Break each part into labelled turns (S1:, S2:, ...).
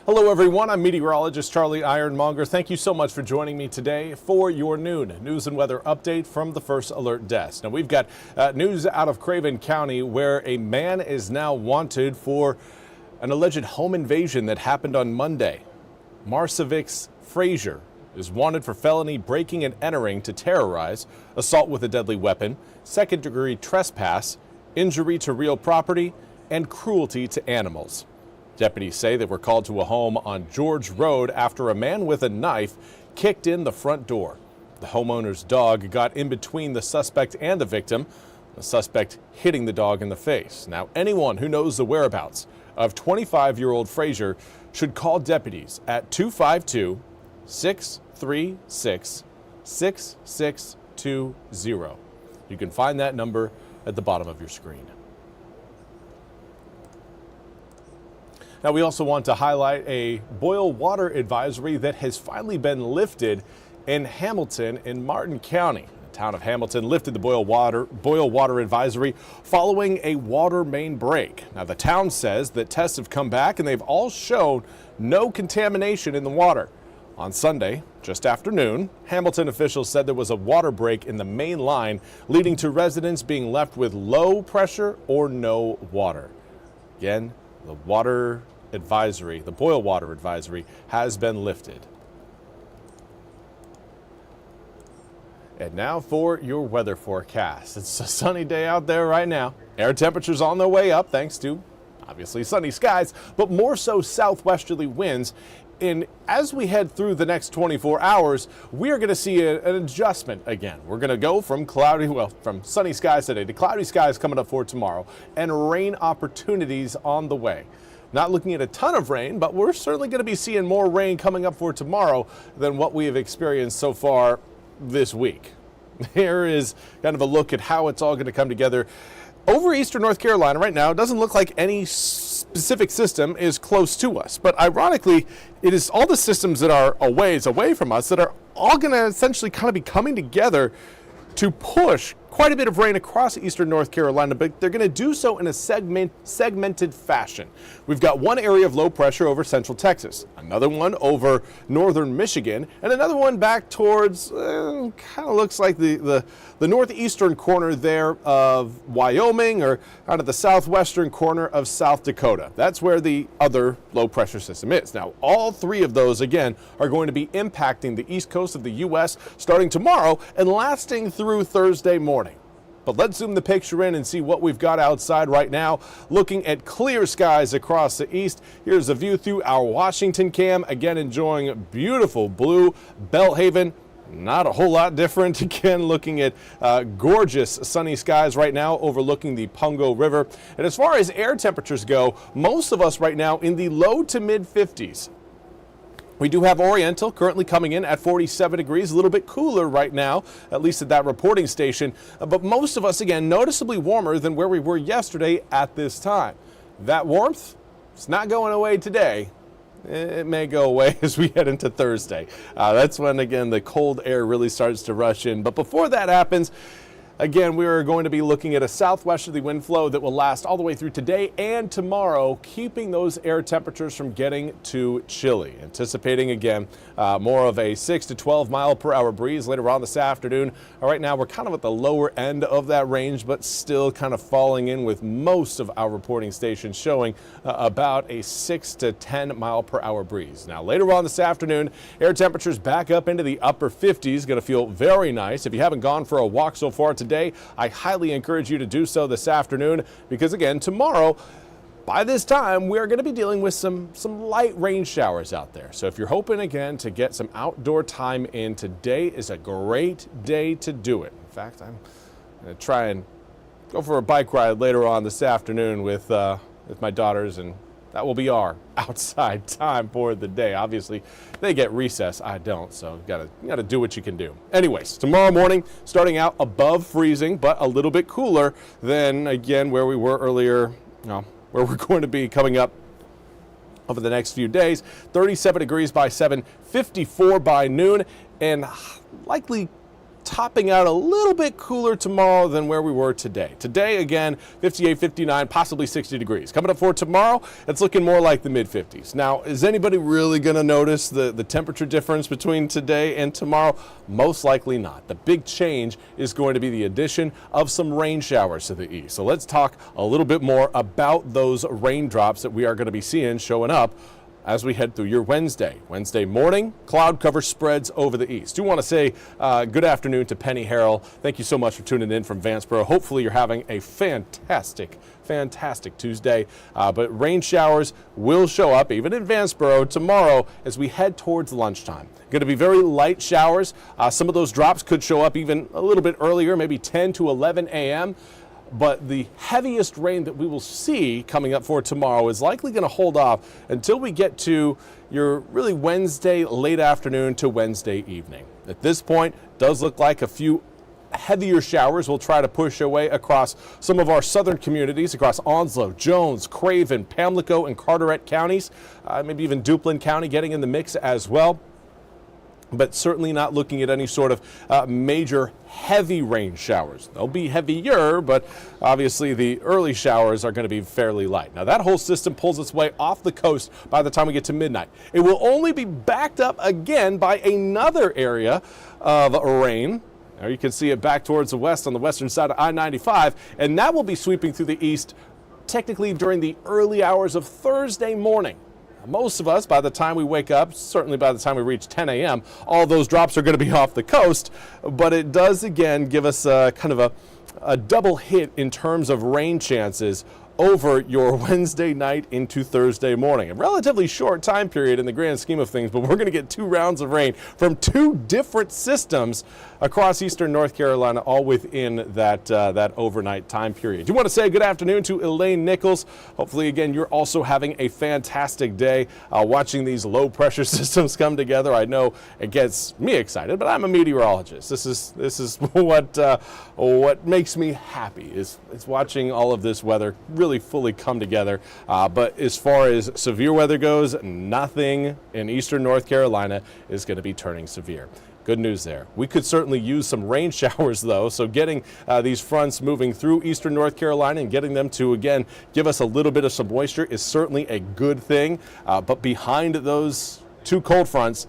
S1: Hello everyone, I'm Meteorologist Charlie Ironmonger. Thank you so much for joining me today for your noon news and weather update from the First Alert Desk. Now we've got news out of Craven County where a man is now wanted for an alleged home invasion that happened on Monday. Marcevix Frazier is wanted for felony breaking and entering to terrorize, assault with a deadly weapon, second-degree trespass, injury to real property, and cruelty to animals. Deputies say they were called to a home on George Road after a man with a knife kicked in the front door. The homeowner's dog got in between the suspect and the victim, the suspect hitting the dog in the face. Now, anyone who knows the whereabouts of 25-year-old Frazier should call deputies at 252-636-6620. You can find that number at the bottom of your screen. Now, we also want to highlight a boil water advisory that has finally been lifted in Hamilton in Martin County. The town of Hamilton lifted the boil water advisory following a water main break. Now, the town says that tests have come back and they've all shown no contamination in the water. On Sunday, just after noon, Hamilton officials said there was a water break in the main line, leading to residents being left with low pressure or no water. Again, the water advisory, the boil water advisory, has been lifted. And now for your weather forecast. It's a sunny day out there right now. Air temperatures on their way up thanks to obviously sunny skies, but more so southwesterly winds. And as we head through the next 24 hours, we are going to see an adjustment again. We're going to go from from sunny skies today to cloudy skies coming up for tomorrow and rain opportunities on the way. Not looking at a ton of rain, but we're certainly going to be seeing more rain coming up for tomorrow than what we have experienced so far this week. Here is kind of a look at how it's all going to come together. Over eastern North Carolina right now, it doesn't look like any specific system is close to us. But ironically, it is all the systems that are a ways away from us that are all going to essentially kind of be coming together to push quite a bit of rain across eastern North Carolina, but they're going to do so in a segmented fashion. We've got one area of low pressure over central Texas, another one over northern Michigan, and another one back towards, kind of looks like the northeastern corner there of Wyoming, or out of the southwestern corner of South Dakota. That's where the other low pressure system is. Now, all three of those, again, are going to be impacting the east coast of the U.S. starting tomorrow and lasting through Thursday morning. But let's zoom the picture in and see what we've got outside right now. Looking at clear skies across the east. Here's a view through our Washington cam. Again, enjoying beautiful blue Belthaven. Not a whole lot different. Again, looking at gorgeous sunny skies right now overlooking the Pungo River. And as far as air temperatures go, most of us right now in the low to mid 50s. We do have Oriental currently coming in at 47 degrees, a little bit cooler right now, at least at that reporting station. But most of us, again, noticeably warmer than where we were yesterday at this time. That warmth, it's not going away today. It may go away as we head into Thursday. That's when, again, the cold air really starts to rush in. But before that happens, again, we are going to be looking at a southwesterly wind flow that will last all the way through today and tomorrow, keeping those air temperatures from getting too chilly. Anticipating, again, more of a 6 to 12 mile per hour breeze later on this afternoon. Right now, we're kind of at the lower end of that range, but still kind of falling in with most of our reporting stations showing about a 6 to 10 mile per hour breeze. Now, later on this afternoon, air temperatures back up into the upper 50s. Going to feel very nice. If you haven't gone for a walk so far today, I highly encourage you to do so this afternoon because, again, tomorrow, by this time, we are going to be dealing with some light rain showers out there. So if you're hoping, again, to get some outdoor time in, today is a great day to do it. In fact, I'm going to try and go for a bike ride later on this afternoon with my daughters, and that will be our outside time for the day. Obviously, they get recess. I don't, so you gotta do what you can do. Anyways, tomorrow morning, starting out above freezing, but a little bit cooler than, again, where we were earlier, where we're going to be coming up over the next few days. 37 degrees by 7, 54 by noon, and likely topping out a little bit cooler tomorrow than where we were today. Today, again, 58, 59, possibly 60 degrees. Coming up for tomorrow, it's looking more like the mid-50s. Now, is anybody really going to notice the temperature difference between today and tomorrow? Most likely not. The big change is going to be the addition of some rain showers to the east. So let's talk a little bit more about those raindrops that we are going to be seeing showing up as we head through your Wednesday. Wednesday morning, cloud cover spreads over the east. Do want to say good afternoon to Penny Harrell. Thank you so much for tuning in from Vanceboro. Hopefully you're having a fantastic Tuesday. But rain showers will show up even in Vanceboro tomorrow as we head towards lunchtime. Going to be very light showers. Some of those drops could show up even a little bit earlier, maybe 10 to 11 a.m. But the heaviest rain that we will see coming up for tomorrow is likely going to hold off until we get to your really Wednesday late afternoon to Wednesday evening. At this point, it does look like a few heavier showers will try to push away across some of our southern communities, across Onslow, Jones, Craven, Pamlico, and Carteret counties, maybe even Duplin County getting in the mix as well. But certainly not looking at any sort of major heavy rain showers. They'll be heavier, but obviously the early showers are going to be fairly light. Now that whole system pulls its way off the coast by the time we get to midnight. It will only be backed up again by another area of rain. Now you can see it back towards the west on the western side of I-95, and that will be sweeping through the east technically during the early hours of Thursday morning. Most of us, by the time we wake up, certainly by the time we reach 10 a.m., all those drops are going to be off the coast, but it does again give us kind of a double hit in terms of rain chances over your Wednesday night into Thursday morning. A relatively short time period in the grand scheme of things, but we're going to get 2 rounds of rain from 2 different systems across eastern North Carolina, all within that overnight time period. Do want to say good afternoon to Elaine Nichols. Hopefully, again, you're also having a fantastic day watching these low pressure systems come together. I know it gets me excited, but I'm a meteorologist. This is what makes me happy is watching all of this weather really fully come together. But as far as severe weather goes, nothing in eastern North Carolina is going to be turning severe. Good news there. We could certainly use some rain showers, though, so getting these fronts moving through eastern North Carolina and getting them to, again, give us a little bit of some moisture is certainly a good thing. But behind those 2 cold fronts,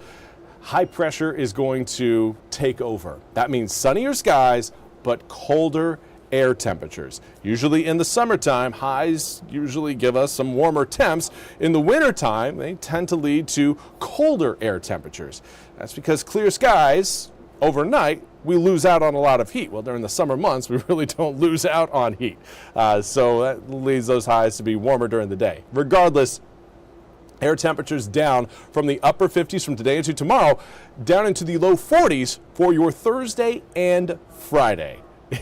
S1: high pressure is going to take over. That means sunnier skies, but colder air temperatures. Usually in the summertime, highs usually give us some warmer temps. In the wintertime, they tend to lead to colder air temperatures. That's because clear skies overnight, we lose out on a lot of heat. Well, during the summer months, we really don't lose out on heat. So that leads those highs to be warmer during the day. Regardless, air temperatures down from the upper 50s from today into tomorrow, down into the low 40s for your Thursday and Friday.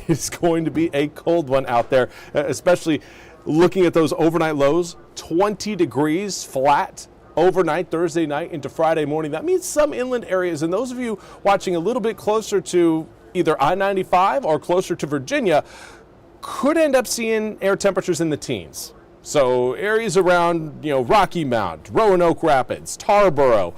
S1: It's going to be a cold one out there, especially looking at those overnight lows, 20 degrees flat overnight Thursday night into Friday morning. That means some inland areas, and those of you watching a little bit closer to either I-95 or closer to Virginia could end up seeing air temperatures in the teens. So areas around, Rocky Mount, Roanoke Rapids, Tarboro,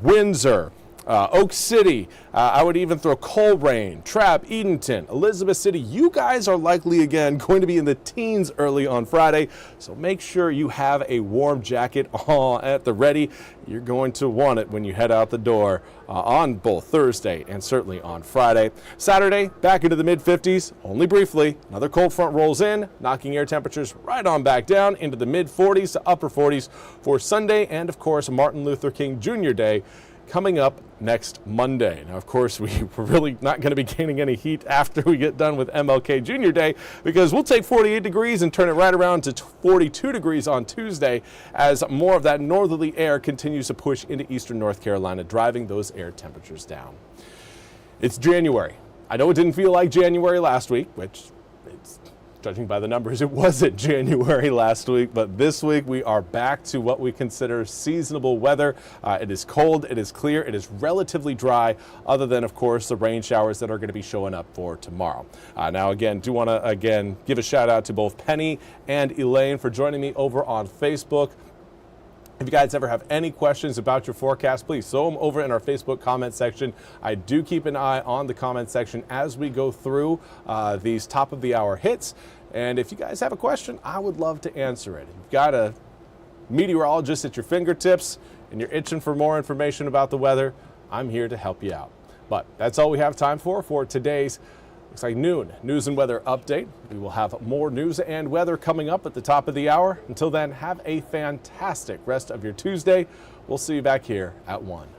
S1: Windsor, Oak City, I would even throw Coleraine, Trapp, Edenton, Elizabeth City. You guys are likely, again, going to be in the teens early on Friday, so make sure you have a warm jacket at the ready. You're going to want it when you head out the door on both Thursday and certainly on Friday. Saturday, back into the mid-50s, only briefly. Another cold front rolls in, knocking air temperatures right on back down into the mid-40s to upper 40s for Sunday and, of course, Martin Luther King Jr. Day coming up next Monday. Now, of course, we're really not going to be gaining any heat after we get done with MLK Jr. Day, because we'll take 48 degrees and turn it right around to 42 degrees on Tuesday as more of that northerly air continues to push into eastern North Carolina, driving those air temperatures down. It's January. I know it didn't feel like January last week, which it's judging by the numbers, it wasn't January last week, but this week we are back to what we consider seasonable weather. It is cold, it is clear, it is relatively dry, other than, of course, the rain showers that are going to be showing up for tomorrow. Now, again, do want to, give a shout out to both Penny and Elaine for joining me over on Facebook. If you guys ever have any questions about your forecast, please throw them over in our Facebook comment section. I do keep an eye on the comment section as we go through these top of the hour hits. And if you guys have a question, I would love to answer it. If you've got a meteorologist at your fingertips and you're itching for more information about the weather, I'm here to help you out. But that's all we have time for today's, looks like noon, news and weather update. We will have more news and weather coming up at the top of the hour. Until then, have a fantastic rest of your Tuesday. We'll see you back here at 1.